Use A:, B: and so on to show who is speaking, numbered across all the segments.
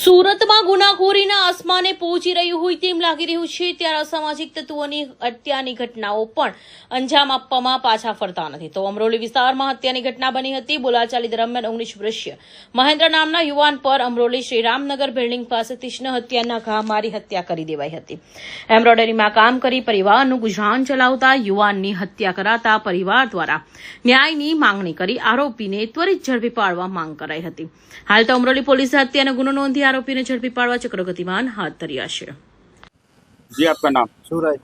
A: સુરતમાં ગુનાખોરીના આસમાને પહોંચી રહ્યું હોય તેમ લાગી રહ્યું છે ત્યારે અસામાજિક તત્વોની હત્યાની ઘટનાઓ પણ અંજામ આપવામાં પાછા ફરતા નથી તો અમરોલી વિસ્તારમાં હત્યાની ઘટના બની હતી। બોલાચાલી દરમિયાન 19 વર્ષીય મહેન્દ્ર નામના યુવાન પર અમરોલી શ્રીરામનગર બિલ્ડિંગ પાસે તીક્ષ્ણ હત્યાના ઘા મારી હત્યા કરી દેવાઈ હતી। એમ્બ્રોઇડરીમાં કામ કરી પરિવારનું ગુજરાન ચલાવતા યુવાનની હત્યા કરાતા પરિવાર દ્વારા ન્યાયની માંગણી કરી આરોપીને ત્વરિત ઝડપી પાડવા માંગ કરાઈ હતી। હાલ તો અમરોલી પોલીસે हत्याનો गुनो नोंधी आरोपी ने झड़पी पाड़वा चक्र गतिमान हाथ धरिया है।
B: जी आपका नाम?
C: सूरज।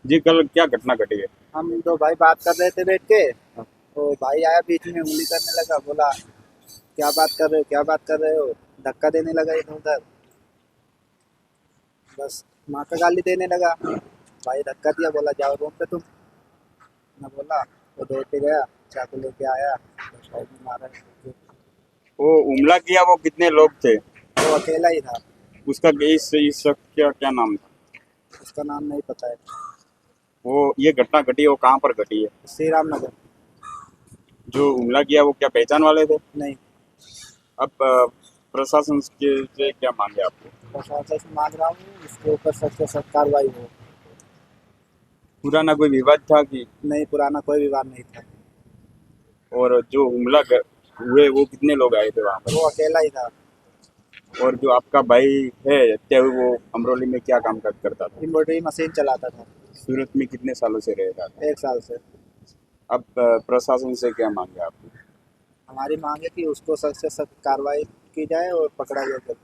B: जी कल क्या घटना घटी है?
C: हम दो भाई बात कर रहे थे बैठ के, तो भाई आया बीच में उंगली करने लगा, बोला क्या बात कर रहे हो, धक्का देने लगा इधर उधर, बस माँ का गाली देने लगा। भाई धक्का दिया, बोला जाओ रूम पे तुम। मैं बोला वो दौड़ के गया, चाकू लेके आया, साइड में मारा।
B: वो हमला किया वो कितने लोग थे?
C: वो अकेला ही था।
B: उसका इस शख्स का क्या नाम था?
C: उसका नाम नहीं पता है।
B: वो ये घटना घटी वो कहाँ पर घटी है?
C: श्री रामनगर।
B: जो हमला किया वो क्या पहचान वाले थे?
C: नहीं।
B: अब प्रशासन से क्या मांगे आपको?
C: प्रशासन से मांग रहा हूँ इसके ऊपर सख्त से सख्त कार्रवाई हो।
B: पुराना कोई विवाद था कि?
C: नहीं, पुराना कोई विवाद नहीं था।
B: और जो हमला हुए वो कितने लोग आए थे वहाँ पर?
C: वो अकेला ही था।
B: और जो आपका भाई है हत्या हुई वो अमरोली में क्या काम काज करता था?
C: एम्ब्रॉयडरी मशीन चलाता था।
B: सूरत में कितने सालों से रह रहा था?
C: 1 साल से।
B: अब प्रशासन से क्या मांगे आपको?
C: हमारी मांग है कि उसको सख्त से सख्त कार्रवाई की जाए और पकड़ा जाए।